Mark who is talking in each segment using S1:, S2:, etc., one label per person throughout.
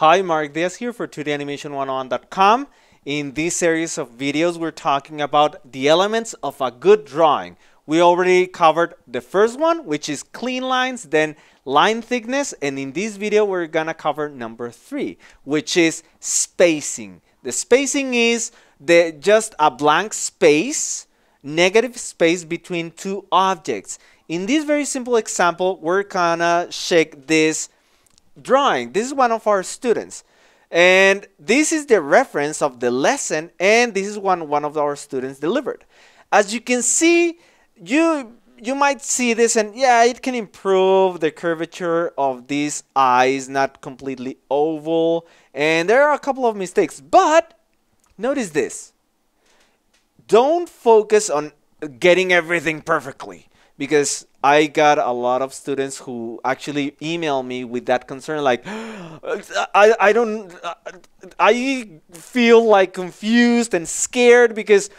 S1: Hi, Mark Diaz here for 2danimation101.com. In this series of videos, we're talking about the elements of a good drawing. We already covered the first one, which is clean lines, then line thickness, and in this video, we're gonna cover number 3, which is spacing. The spacing is just a blank space, negative space between two objects. In this very simple example, we're gonna check this drawing. This is one of our students, and this is the reference of the lesson, and this is one of our students delivered. As you can see, you might see this, and yeah, it can improve. The curvature of this eye is not completely oval, and there are a couple of mistakes, but notice this. Don't focus on getting everything perfectly, because I got a lot of students who actually email me with that concern, like, I feel like confused and scared because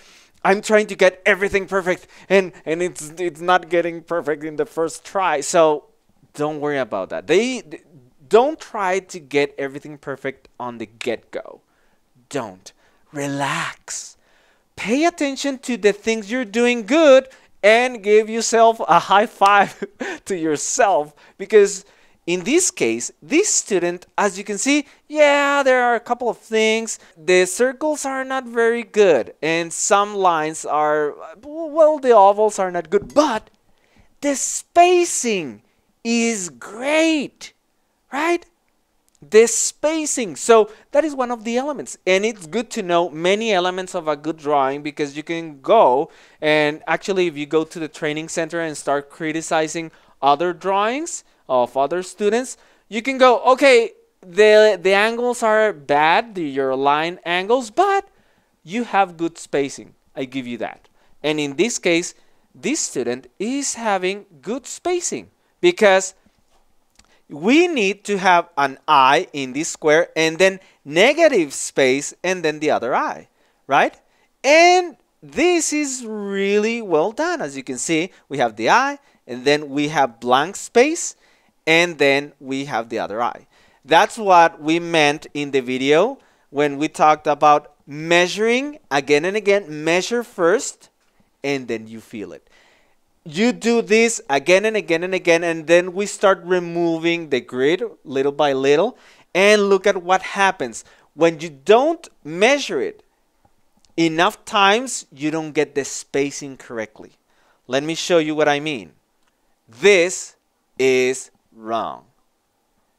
S1: I'm trying to get everything perfect, and it's not getting perfect in the first try. So don't worry about that. Don't try to get everything perfect on the get-go. Don't. Relax. Pay attention to the things you're doing good and give yourself a high five to yourself, because in this case, this student, as you can see, yeah, there are a couple of things. The circles are not very good, and some lines are, well, the ovals are not good, but the spacing is great, right? The spacing. So that is one of the elements, and it's good to know many elements of a good drawing, because you can go and actually, if you go to the training center and start criticizing other drawings of other students, you can go, okay, the angles are bad, your line angles, but you have good spacing. I give you that. And in this case, this student is having good spacing, because we need to have an eye in this square and then negative space and then the other eye, right? And this is really well done. As you can see, we have the eye, and then we have blank space, and then we have the other eye. That's what we meant in the video when we talked about measuring again and again. Measure first, and then you feel it. You do this again and again and again, and then we start removing the grid little by little, and look at what happens. When you don't measure it enough times, you don't get the spacing correctly. Let me show you what I mean. This is wrong.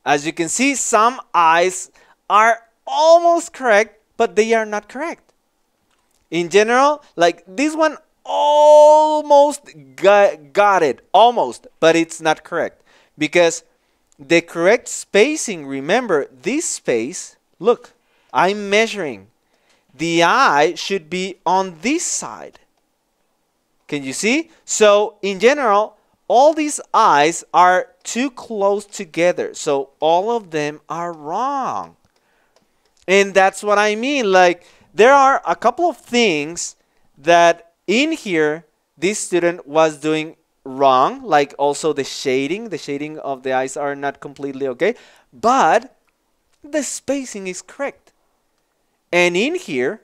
S1: As you can see, some eyes are almost correct, but they are not correct. In general, like this one, almost got it, almost, but it's not correct, because the correct spacing, remember this space, look, I'm measuring, the eye should be on this side. Can you see? So in general, all these eyes are too close together, so all of them are wrong. And that's what I mean. Like, there are a couple of things that in here, this student was doing wrong, like also the shading of the eyes are not completely okay, but the spacing is correct. And in here,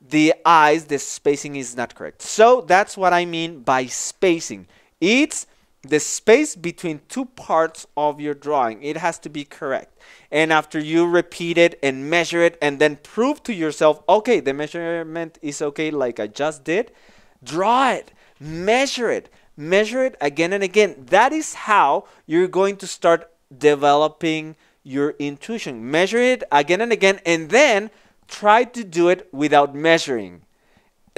S1: the eyes, the spacing is not correct. So that's what I mean by spacing. It's the space between two parts of your drawing. It has to be correct. And after you repeat it and measure it and then prove to yourself, okay, the measurement is okay, like I just did, draw it, measure it again and again. That is how you're going to start developing your intuition. Measure it again and again, and then try to do it without measuring.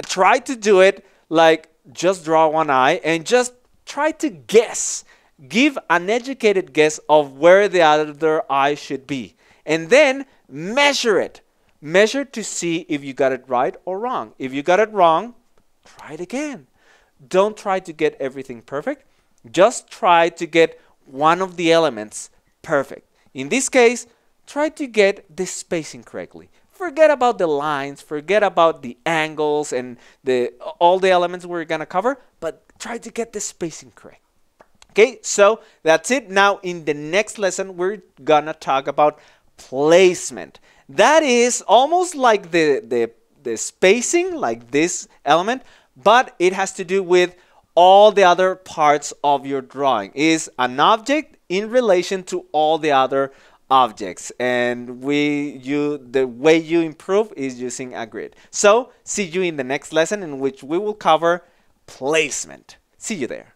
S1: Try to do it like just draw one eye and just try to guess. Give an educated guess of where the other eye should be. And then measure it. Measure to see if you got it right or wrong. If you got it wrong, try it again. Don't try to get everything perfect. Just try to get one of the elements perfect. In this case, try to get the spacing correctly. Forget about the lines, forget about the angles and all the elements we're going to cover, but try to get the spacing correct. Okay, so that's it. Now in the next lesson, we're gonna talk about placement. That is almost like the spacing, like this element, but it has to do with all the other parts of your drawing. Is an object in relation to all the other objects, and the way you improve is using a grid. So see you in the next lesson, in which we will cover placement. See you there.